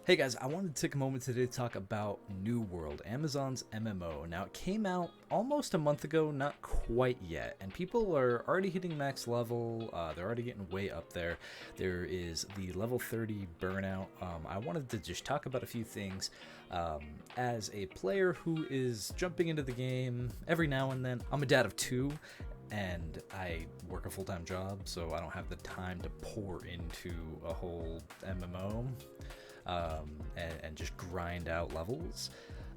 Hey guys, I wanted to take a moment today to talk about New World, Amazon's MMO. Now, it came out almost a month ago, not quite yet, and people are already hitting max level. They're already getting way up there. There is the level 30 burnout. I wanted to just talk about a few things. As a player who is jumping into the game every now and then, I'm a dad of two, and I work a full-time job, so I don't have the time to pour into a whole MMO and just grind out levels.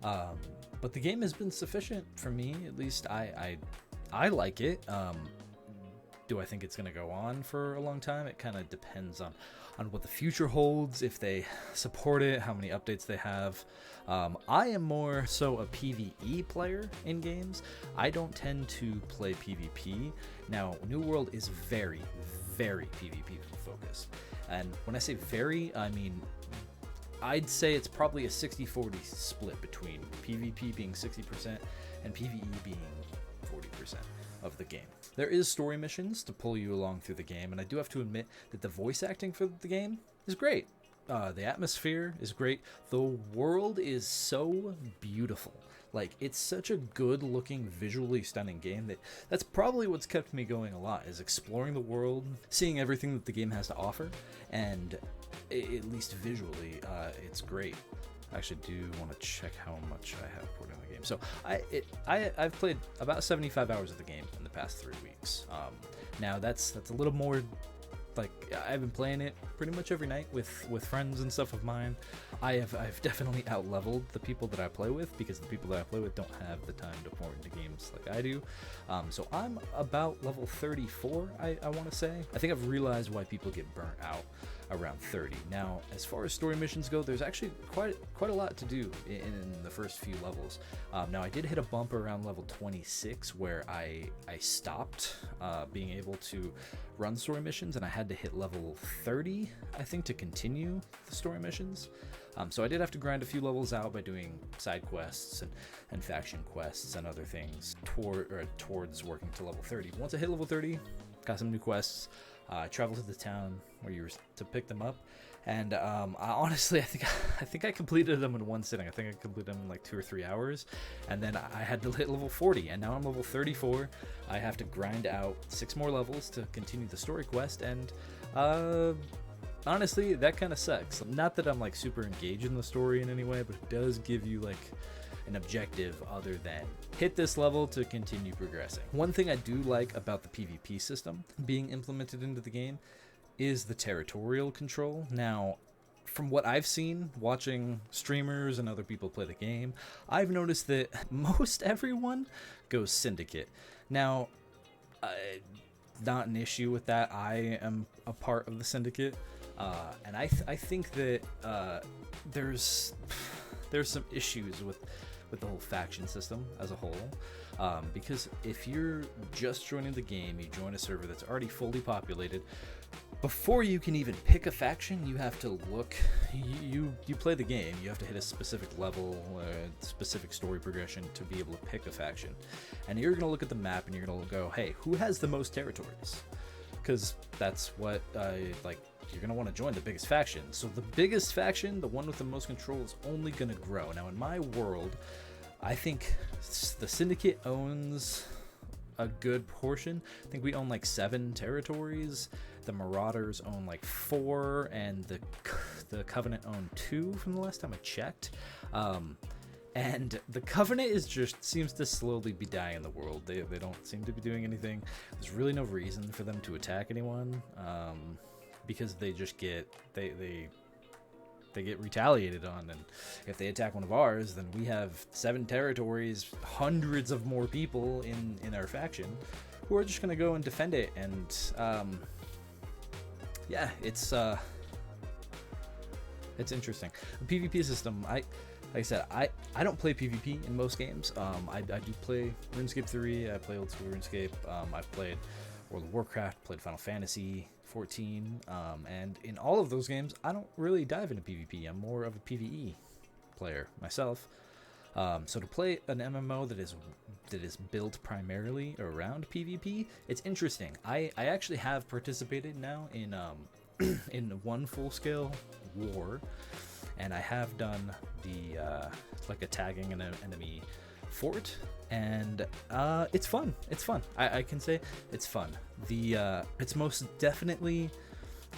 But the game has been sufficient for me. At least I like it. Do I think it's going to go on for a long time? It kind of depends on what the future holds, if they support it, how many updates they have. I am more so a PvE player in games. I don't tend to play PvP. Now, New World is very, very PvP focused. And when I say very, I mean I'd say it's probably a 60-40 split between PvP being 60% and PvE being 40% of the game. There is story missions to pull you along through the game, and I do have to admit that the voice acting for the game is great. The atmosphere is great. The world is so beautiful. Like, it's such a good looking, visually stunning game that's probably what's kept me going a lot, is exploring the world, seeing everything that the game has to offer, and at least visually, it's great. I actually do want to check how much I have poured in the game. So I've played about 75 hours of the game in the past 3 weeks. Now that's a little more. Like, I've been playing it pretty much every night with friends and stuff of mine. I've definitely out-leveled the people that I play with, because the people that I play with don't have the time to pour into games like I do. So I'm about level 34, I want to say. I think I've realized why people get burnt out around 30. Now, as far as story missions go, there's actually quite a lot to do in the first few levels. Now, I did hit a bump around level 26 where I stopped being able to run story missions, and I had to hit level 30, I think, to continue the story missions. So I did have to grind a few levels out by doing side quests and faction quests and other things towards working to level 30. Once I hit level 30, got some new quests. I traveled to the town where you were to pick them up, and honestly, I think I completed them in one sitting. I think I completed them in like 2 or 3 hours, and then I had to hit level 40, and now I'm level 34. I have to grind out 6 more levels to continue the story quest, and honestly, that kind of sucks. Not that I'm like super engaged in the story in any way, but it does give you like an objective other than hit this level to continue progressing. One thing I do like about the PvP system being implemented into the game is the territorial control. Now, from what I've seen watching streamers and other people play the game, I've noticed that most everyone goes Syndicate. Now, not an issue with that. I am a part of the Syndicate, and I think that there's some issues with the whole faction system as a whole, because if you're just joining the game, you join a server that's already fully populated. Before you can even pick a faction, you have to look. You play the game. You have to hit a specific level, specific story progression to be able to pick a faction, and you're gonna look at the map and you're gonna go, hey, who has the most territories? Because that's what like. You're going to want to join the biggest faction. So the biggest faction, the one with the most control, is only going to grow. Now, in my world, I think the Syndicate owns a good portion. I think we own like 7 territories. The Marauders own like 4, and the Covenant own 2 from the last time I checked. And the Covenant seems to slowly be dying in the world. They don't seem to be doing anything. There's really no reason for them to attack anyone. Because they just get they get retaliated on, and if they attack one of ours, then we have 7 territories, hundreds of more people in our faction who are just gonna go and defend it. And yeah, it's interesting. The PvP system, like I said, I don't play PvP in most games. I do play RuneScape 3. I play old school RuneScape. I've played World of Warcraft, played Final Fantasy 14, and in all of those games, I don't really dive into PvP. I'm more of a PvE player myself. So to play an MMO that is built primarily around PvP, it's interesting. I actually have participated now in in one full-scale war and I have done the like a tagging an enemy fort, and it's fun. It's fun. I can say it's fun. It's most definitely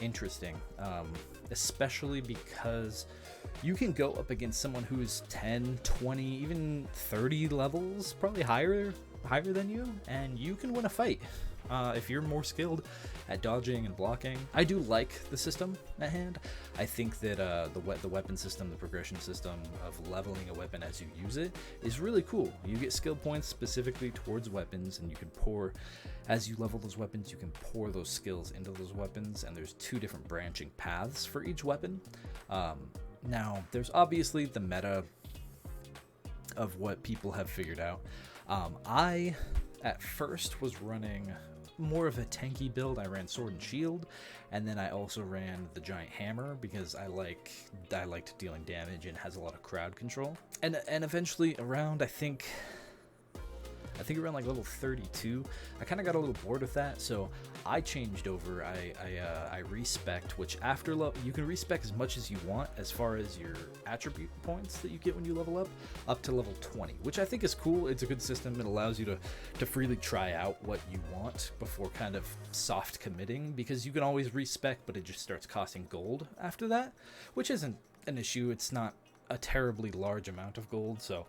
interesting, especially because you can go up against someone who's 10, 20, even 30 levels, probably higher than you, and you can win a fight if you're more skilled at dodging and blocking. I do like the system at hand. I think that the weapon system, the progression system of leveling a weapon as you use it is really cool. You get skill points specifically towards weapons, and you can pour, as you level those weapons, you can pour those skills into those weapons, and there's 2 different branching paths for each weapon. Now, there's obviously the meta of what people have figured out. I, at first, was running more of a tanky build. I ran sword and shield, and then I also ran the giant hammer because I liked dealing damage and has a lot of crowd control. And eventually around, I think around like level 32, I kind of got a little bored with that, so I changed over. I respect, which after you can respect as much as you want as far as your attribute points that you get when you level up to level 20, which I think is cool. It's a good system. It allows you to freely try out what you want before kind of soft committing, because you can always respect, but it just starts costing gold after that, which isn't an issue. It's not a terribly large amount of gold, so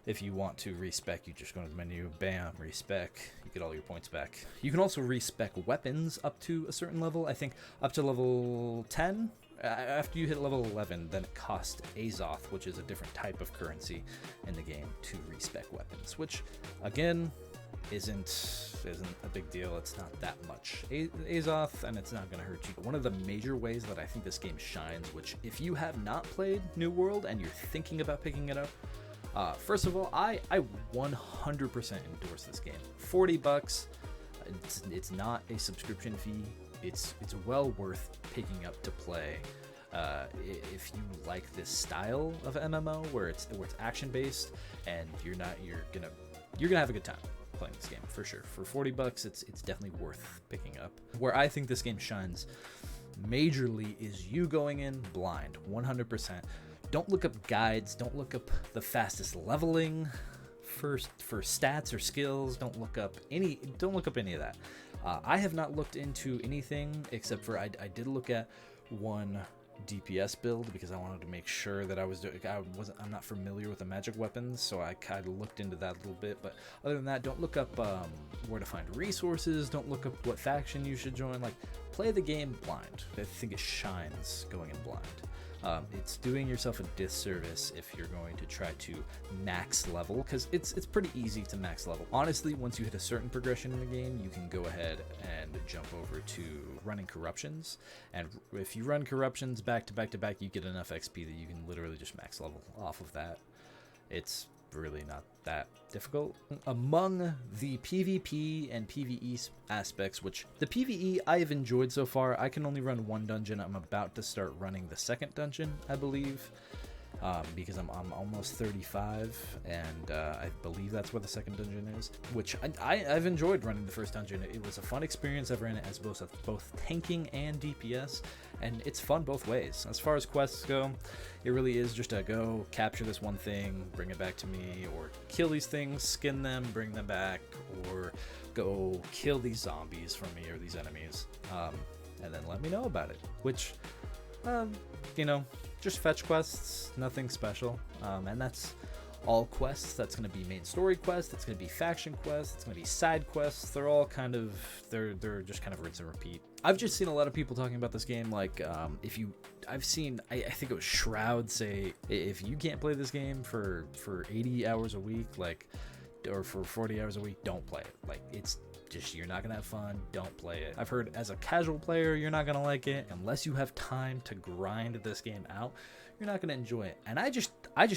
if you want to respec, you just go to the menu, bam, respec, you get all your points back. You can also respec weapons up to a certain level. I think up to level 10. After you hit level 11, then it costs Azoth, which is a different type of currency in the game, to respec weapons, which again isn't a big deal. It's not that much Azoth, and it's not going to hurt you. But one of the major ways that I think this game shines, which if you have not played New World and you're thinking about picking it up, first of all, I 100% endorse this game. $40. It's not a subscription fee. It's well worth picking up to play. If you like this style of MMO where it's action based and you're gonna have a good time playing this game for sure. For $40, it's definitely worth picking up. Where I think this game shines majorly is you going in blind, 100%. Don't look up guides. Don't look up the fastest leveling for stats or skills. Don't look up any of that. I have not looked into anything except for I did look at one DPS build because I wanted to make sure that I'm not familiar with the magic weapons, so I kind of looked into that a little bit. But other than that, don't look up where to find resources. Don't look up what faction you should join. Like, play the game blind. I think it shines going in blind. It's doing yourself a disservice if you're going to try to max level, because it's pretty easy to max level. Honestly, once you hit a certain progression in the game, you can go ahead and jump over to running corruptions, and if you run corruptions back to back to back, you get enough XP that you can literally just max level off of that. It's really not that difficult. Among the PvP and PvE aspects, which the PvE I have enjoyed so far, I can only run one dungeon. I'm about to start running the second dungeon, I believe, because I'm almost 35, and I believe that's where the second dungeon is, which I've enjoyed running the first dungeon. It was a fun experience. I've ran it as both tanking and DPS, and it's fun both ways. As far as quests go, it really is just a go capture this one thing, bring it back to me, or kill these things, skin them, bring them back, or go kill these zombies from me or these enemies, and then let me know about it, which just fetch quests, nothing special, and that's all quests. That's going to be main story quests, that's going to be faction quests, it's going to be side quests. They're all kind of, they're just kind of rinse and repeat. I've just seen a lot of people talking about this game, like, I think it was Shroud say, if you can't play this game for 80 hours a week, like, or for 40 hours a week, don't play it. Like, it's just, you're not gonna have fun, don't play it. I've heard as a casual player, you're not gonna like it. Unless you have time to grind this game out, you're not gonna enjoy it. And I just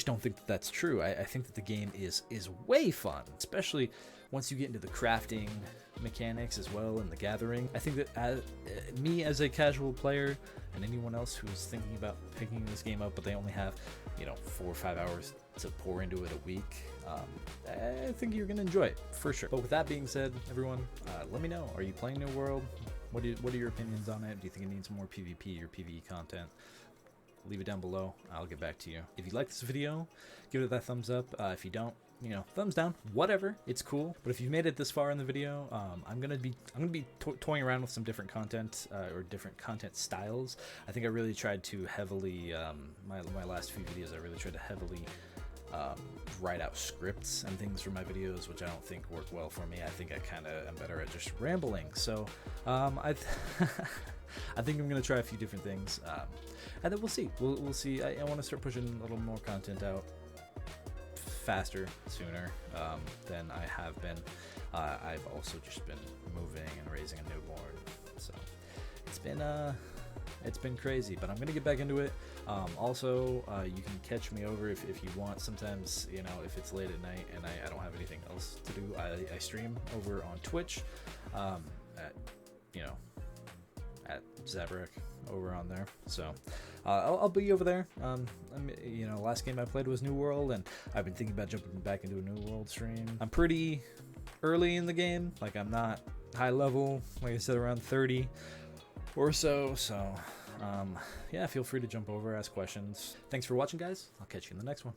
don't think that that's true. I think that the game is way fun, especially once you get into the crafting mechanics as well and the gathering. I think that me as a casual player and anyone else who's thinking about picking this game up, but they only have 4 or 5 hours to pour into it a week, I think you're gonna enjoy it for sure. But with that being said, everyone, let me know, are you playing New World? What are your opinions on it? Do you think it needs more PvP or PvE content? leave it down below. I'll get back to you. If you like this video, give it that thumbs up. If you don't, you know, thumbs down, whatever, it's cool. But if you've made it this far in the video, I'm gonna be toying around with some different content or different content styles. I think I really tried to heavily my last few videos, I really tried to heavily write out scripts and things for my videos, which I don't think work well for me. I think I kind of am better at just rambling. So I think I'm gonna try a few different things, and then we'll see. We'll see. I want to start pushing a little more content out faster, sooner than I have been. I've also just been moving and raising a newborn, so it's been crazy, but I'm gonna get back into it. Also, you can catch me over if you want. Sometimes, you know, if it's late at night and I don't have anything else to do, I stream over on Twitch at, you know, at Zabrak over on there. So I'll be over there. You know, last game I played was New World, and I've been thinking about jumping back into a New World stream. I'm pretty early in the game, like I'm not high level, like I said, around 30 or so. So yeah, feel free to jump over, ask questions. Thanks for watching, guys. I'll catch you in the next one.